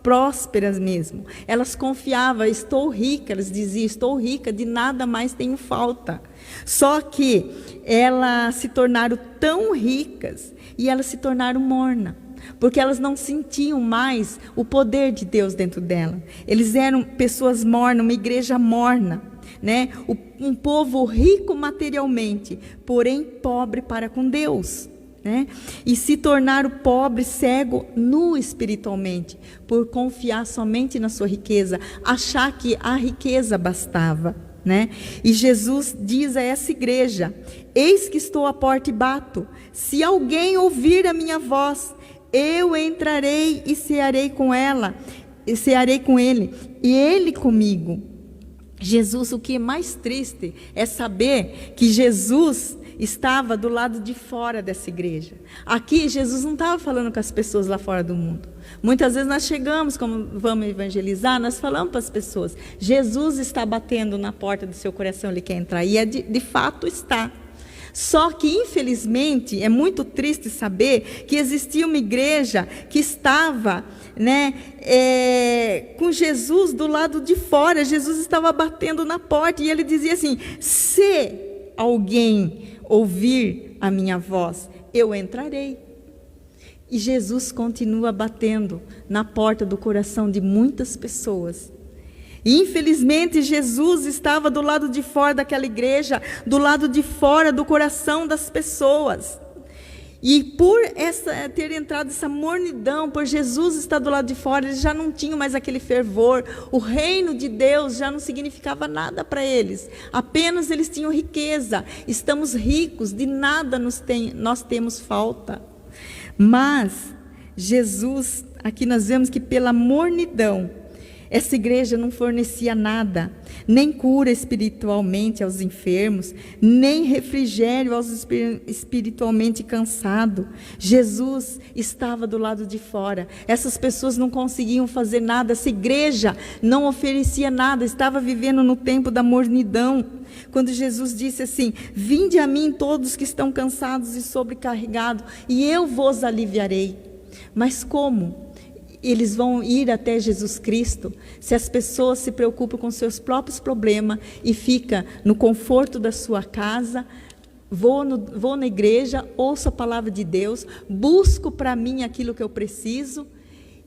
prósperas mesmo. Elas confiavam, estou rica, elas diziam, estou rica, de nada mais tenho falta. Só que elas se tornaram tão ricas e elas se tornaram mornas, porque elas não sentiam mais o poder de Deus dentro dela. Eles eram pessoas mornas, uma igreja morna, um povo rico materialmente, porém pobre para com Deus. E se tornaram pobre, cego, nu espiritualmente, por confiar somente na sua riqueza, achar que a riqueza bastava. E Jesus diz a essa igreja: eis que estou à porta e bato, se alguém ouvir a minha voz, eu entrarei e cearei com ela, e cearei com ele, e ele comigo. Jesus, o que é mais triste é saber que Jesus, estava do lado de fora dessa igreja. Aqui, Jesus não estava falando com as pessoas lá fora do mundo. Muitas vezes nós chegamos, como vamos evangelizar, nós falamos para as pessoas, Jesus está batendo na porta do seu coração, Ele quer entrar. E de fato está. Só que, infelizmente, é muito triste saber que existia uma igreja que estava, com Jesus do lado de fora. Jesus estava batendo na porta e Ele dizia assim: se alguém ouvir a minha voz, eu entrarei. E Jesus continua batendo na porta do coração de muitas pessoas. E, infelizmente, Jesus estava do lado de fora daquela igreja, do lado de fora do coração das pessoas. E por ter entrado essa mornidão, por Jesus estar do lado de fora, eles já não tinham mais aquele fervor. O reino de Deus já não significava nada para eles. Apenas eles tinham riqueza. Estamos ricos, de nada nós temos falta. Mas Jesus, aqui nós vemos que pela mornidão, essa igreja não fornecia nada, nem cura espiritualmente aos enfermos, nem refrigério aos espiritualmente cansados. Jesus estava do lado de fora. Essas pessoas não conseguiam fazer nada. Essa igreja não oferecia nada. Estava vivendo no tempo da mornidão. Quando Jesus disse assim: vinde a mim todos que estão cansados e sobrecarregados, e eu vos aliviarei. Mas como eles vão ir até Jesus Cristo se as pessoas se preocupam com seus próprios problemas e ficam no conforto da sua casa? Vou na igreja, ouço a palavra de Deus, busco para mim aquilo que eu preciso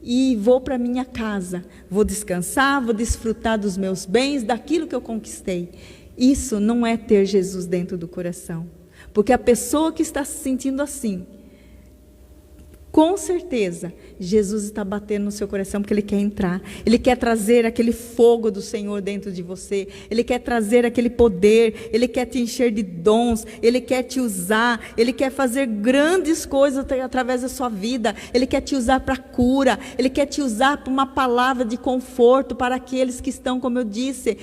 e vou para minha casa. Vou descansar, vou desfrutar dos meus bens, daquilo que eu conquistei. Isso não é ter Jesus dentro do coração. Porque a pessoa que está se sentindo assim, com certeza, Jesus está batendo no seu coração porque Ele quer entrar. Ele quer trazer aquele fogo do Senhor dentro de você. Ele quer trazer aquele poder. Ele quer te encher de dons. Ele quer te usar. Ele quer fazer grandes coisas através da sua vida. Ele quer te usar para cura. Ele quer te usar para uma palavra de conforto para aqueles que estão, como eu disse,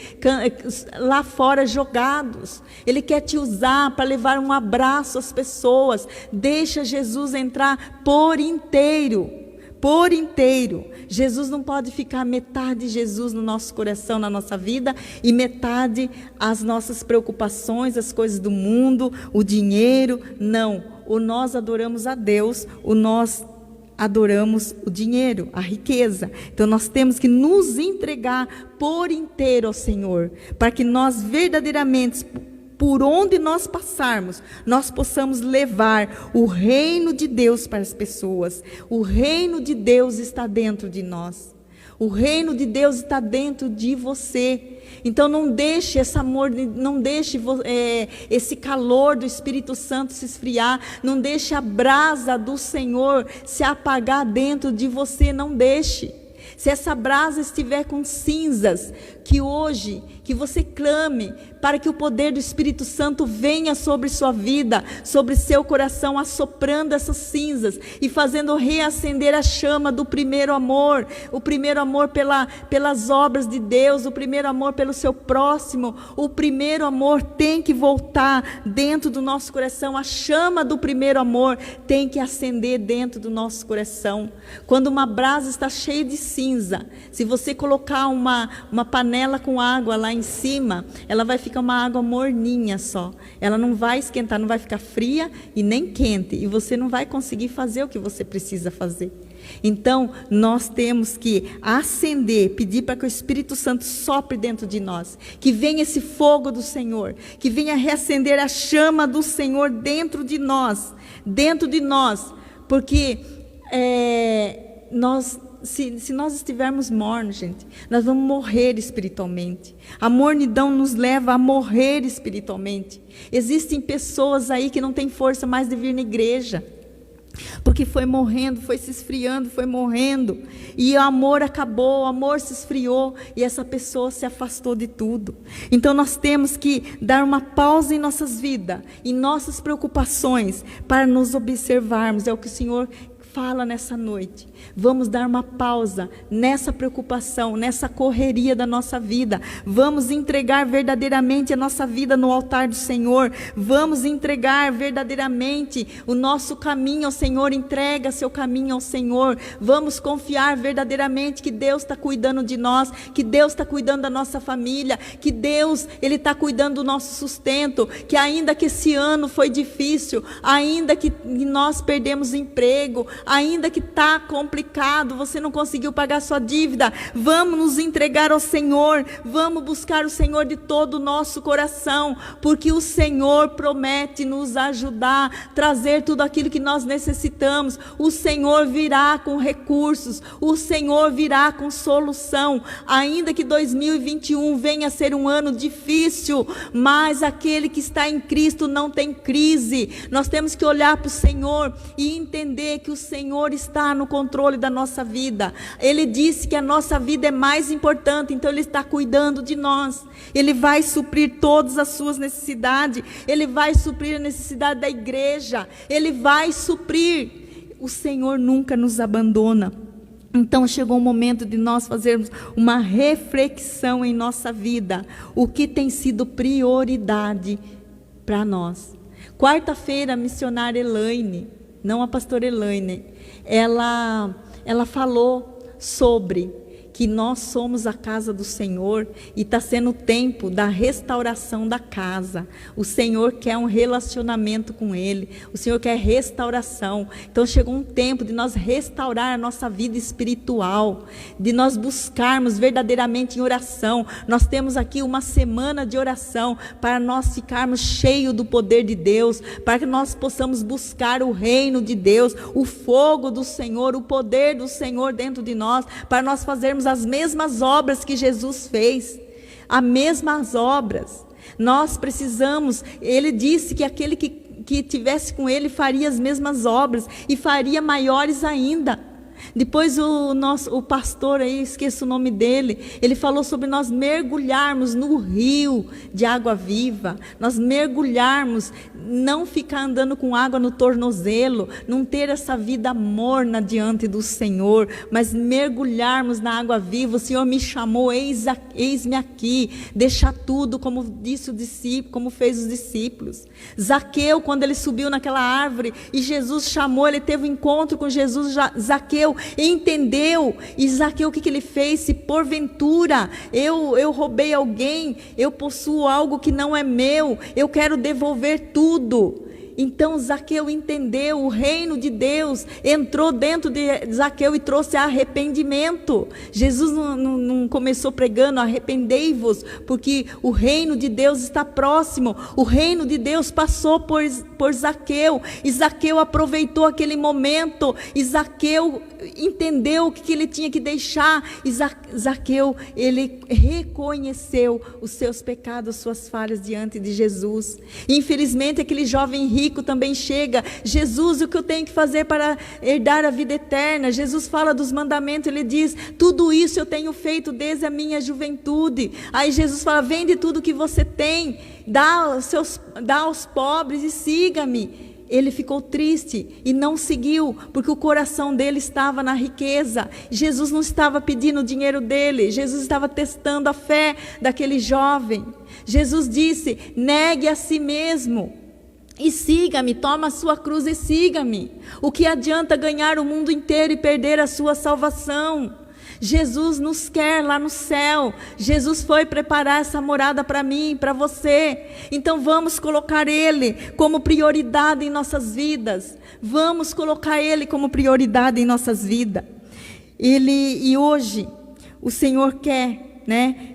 lá fora jogados. Ele quer te usar para levar um abraço às pessoas. Deixa Jesus entrar por inteiro. Jesus não pode ficar metade Jesus no nosso coração, na nossa vida, e metade as nossas preocupações, as coisas do mundo, o dinheiro. Não, nós adoramos a Deus, nós adoramos o dinheiro, a riqueza. Então nós temos que nos entregar por inteiro ao Senhor, para que nós verdadeiramente, por onde nós passarmos, nós possamos levar o reino de Deus para as pessoas. O reino de Deus está dentro de nós. O reino de Deus está dentro de você. Então não deixe esse amor, não deixe esse calor do Espírito Santo se esfriar. Não deixe a brasa do Senhor se apagar dentro de você. Não deixe. Se essa brasa estiver com cinzas, que hoje, que você clame para que o poder do Espírito Santo venha sobre sua vida, sobre seu coração, assoprando essas cinzas e fazendo reacender a chama do primeiro amor, o primeiro amor pelas obras de Deus, o primeiro amor pelo seu próximo. O primeiro amor tem que voltar dentro do nosso coração. A chama do primeiro amor tem que acender dentro do nosso coração. Quando uma brasa está cheia de cinza, se você colocar uma panela com água lá em cima, ela vai ficar uma água morninha só. Ela não vai esquentar, não vai ficar fria e nem quente. E você não vai conseguir fazer o que você precisa fazer. Então, nós temos que acender, pedir para que o Espírito Santo sopre dentro de nós. Que venha esse fogo do Senhor. Que venha reacender a chama do Senhor dentro de nós. Dentro de nós. Porque se nós estivermos mornos, gente, nós vamos morrer espiritualmente. A mornidão nos leva a morrer espiritualmente. Existem pessoas aí que não têm força mais de vir na igreja, porque foi morrendo, foi se esfriando, foi morrendo, e o amor acabou, o amor se esfriou, e essa pessoa se afastou de tudo. Então nós temos que dar uma pausa em nossas vidas, em nossas preocupações, para nos observarmos. É o que o Senhor fala nessa noite. Vamos dar uma pausa nessa preocupação, nessa correria da nossa vida. Vamos entregar verdadeiramente a nossa vida no altar do Senhor. Vamos entregar verdadeiramente o nosso caminho ao Senhor. Entrega seu caminho ao Senhor. Vamos confiar verdadeiramente que Deus está cuidando de nós, que Deus está cuidando da nossa família, que Deus, Ele está cuidando do nosso sustento, que ainda que esse ano foi difícil, ainda que nós perdemos o emprego, ainda que está complicado, você não conseguiu pagar sua dívida, vamos nos entregar ao Senhor, vamos buscar o Senhor de todo o nosso coração, porque o Senhor promete nos ajudar, trazer tudo aquilo que nós necessitamos. O Senhor virá com recursos, o Senhor virá com solução, ainda que 2021 venha a ser um ano difícil, mas aquele que está em Cristo não tem crise. Nós temos que olhar para o Senhor e entender que o Senhor está no controle da nossa vida. Ele disse que a nossa vida é mais importante, então Ele está cuidando de nós. Ele vai suprir todas as suas necessidades, Ele vai suprir a necessidade da igreja, Ele vai suprir. O Senhor nunca nos abandona. Então chegou o momento de nós fazermos uma reflexão em nossa vida. O que tem sido prioridade para nós? Quarta-feira, a missionária Elaine, não a pastora Elaine, ela falou sobre que nós somos a casa do Senhor e está sendo o tempo da restauração da casa. O Senhor quer um relacionamento com Ele, o Senhor quer restauração. Então chegou um tempo de nós restaurar a nossa vida espiritual, de nós buscarmos verdadeiramente em oração. Nós temos aqui uma semana de oração para nós ficarmos cheios do poder de Deus, para que nós possamos buscar o reino de Deus, o fogo do Senhor, o poder do Senhor dentro de nós, para nós fazermos as mesmas obras que Jesus fez, as mesmas obras. Nós precisamos, Ele disse que aquele que tivesse com Ele faria as mesmas obras e faria maiores ainda. Depois o pastor aí, esqueço o nome dele, ele falou sobre nós mergulharmos no rio de água viva, nós mergulharmos, não ficar andando com água no tornozelo, não ter essa vida morna diante do Senhor, mas mergulharmos na água viva. O Senhor me chamou, eis-me aqui, deixar tudo, como disse o discípulo, como fez os discípulos. Zaqueu, quando ele subiu naquela árvore e Jesus chamou, ele teve um encontro com Jesus. Zaqueu entendeu, e Zaqueu, o que ele fez? Se porventura eu roubei alguém, eu possuo algo que não é meu, eu quero devolver tudo. Então Zaqueu entendeu, o reino de Deus entrou dentro de Zaqueu e trouxe arrependimento. Jesus não começou pregando arrependei-vos, porque o reino de Deus está próximo. O reino de Deus passou por Zaqueu, e Zaqueu aproveitou aquele momento, e Zaqueu entendeu o que ele tinha que deixar, e Zaqueu, ele reconheceu os seus pecados, suas falhas diante de Jesus. Infelizmente aquele jovem rico também chega: Jesus, o que eu tenho que fazer para herdar a vida eterna? Jesus fala dos mandamentos, ele diz: tudo isso eu tenho feito desde a minha juventude. Aí Jesus fala: vende tudo que você tem, dá aos pobres e siga-me. Ele ficou triste e não seguiu, porque o coração dele estava na riqueza. Jesus não estava pedindo o dinheiro dele, Jesus estava testando a fé daquele jovem. Jesus disse: negue a si mesmo e siga-me, toma a sua cruz e siga-me. O que adianta ganhar o mundo inteiro e perder a sua salvação? Jesus nos quer lá no céu. Jesus foi preparar essa morada para mim, para você. Então vamos colocar Ele como prioridade em nossas vidas. Vamos colocar Ele como prioridade em nossas vidas. E hoje o Senhor quer,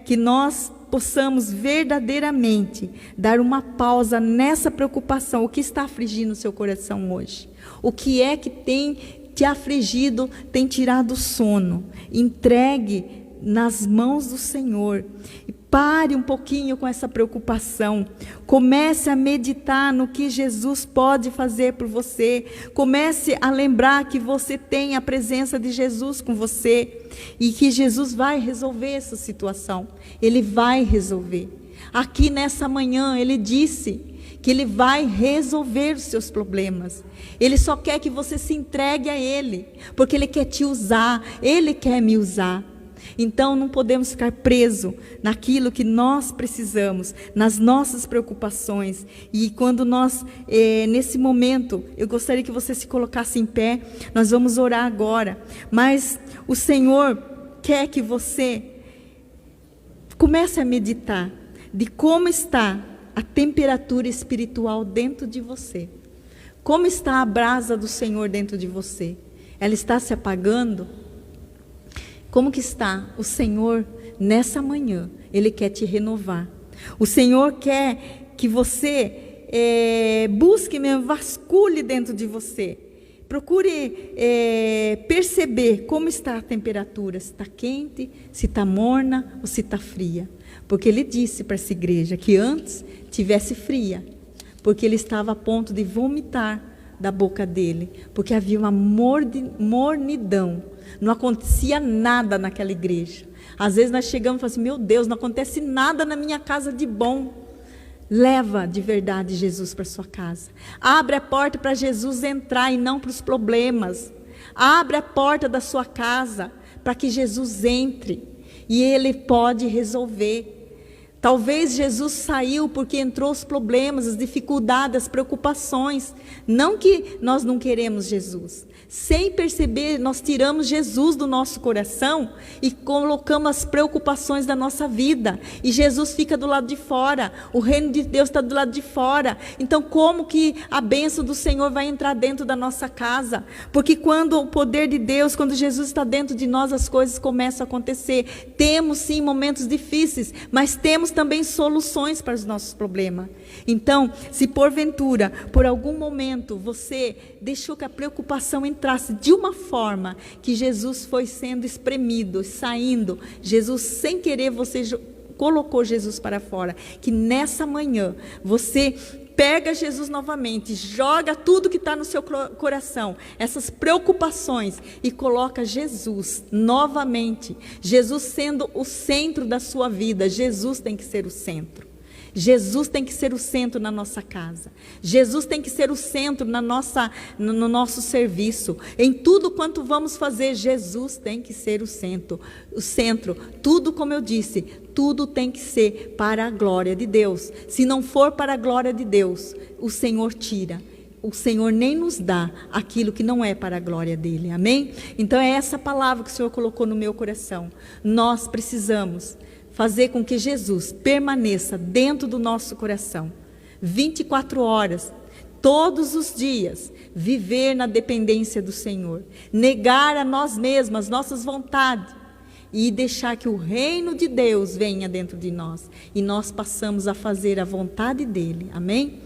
que nós possamos verdadeiramente dar uma pausa nessa preocupação. O que está afligindo o seu coração hoje? O que é que tem te afligido, tem tirado o sono? Entregue nas mãos do Senhor. E pare um pouquinho com essa preocupação. Comece a meditar no que Jesus pode fazer por você. Comece a lembrar que você tem a presença de Jesus com você e que Jesus vai resolver essa situação. Ele vai resolver. Aqui nessa manhã ele disse que Ele vai resolver os seus problemas. Ele só quer que você se entregue a Ele, porque Ele quer te usar, Ele quer me usar. Então não podemos ficar presos naquilo que nós precisamos, nas nossas preocupações. E quando nós, nesse momento, eu gostaria que você se colocasse em pé, nós vamos orar agora. Mas o Senhor quer que você comece a meditar de como está a temperatura espiritual dentro de você. Como está a brasa do Senhor dentro de você? Ela está se apagando? Como que está o Senhor nessa manhã? Ele quer te renovar. O Senhor quer que você busque mesmo, vasculhe dentro de você. Procure perceber como está a temperatura, se está quente, se está morna ou se está fria. Porque Ele disse para essa igreja que antes tivesse fria, porque Ele estava a ponto de vomitar da boca dele, porque havia uma mornidão. Não acontecia nada naquela igreja. Às vezes nós chegamos e falamos assim, meu Deus, não acontece nada na minha casa de bom. Leva de verdade Jesus para sua casa. Abre a porta para Jesus entrar e não para os problemas. Abre a porta da sua casa para que Jesus entre e Ele pode resolver. Talvez Jesus saiu porque entrou os problemas, as dificuldades, as preocupações. Não que nós não queremos Jesus. Sem perceber, nós tiramos Jesus do nosso coração e colocamos as preocupações da nossa vida. E Jesus fica do lado de fora. O reino de Deus está do lado de fora. Então, como que a bênção do Senhor vai entrar dentro da nossa casa? Porque quando o poder de Deus, quando Jesus está dentro de nós, as coisas começam a acontecer. Temos sim momentos difíceis, mas temos também soluções para os nossos problemas. Então, se porventura, por algum momento, você deixou que a preocupação entrasse de uma forma que Jesus foi sendo espremido, saindo, Jesus sem querer, você colocou Jesus para fora, que nessa manhã você pega Jesus novamente, joga tudo que está no seu coração, essas preocupações, e coloca Jesus novamente. Jesus sendo o centro da sua vida. Jesus tem que ser o centro. Jesus tem que ser o centro na nossa casa. Jesus tem que ser o centro no nosso serviço. Em tudo quanto vamos fazer, Jesus tem que ser o centro. O centro, tudo, como eu disse, tudo tem que ser para a glória de Deus. Se não for para a glória de Deus, o Senhor tira. O Senhor nem nos dá aquilo que não é para a glória dele. Amém? Então é essa palavra que o Senhor colocou no meu coração. Nós precisamos fazer com que Jesus permaneça dentro do nosso coração, 24 horas, todos os dias, viver na dependência do Senhor, negar a nós mesmos, as nossas vontades, e deixar que o reino de Deus venha dentro de nós, e nós passamos a fazer a vontade dEle. Amém?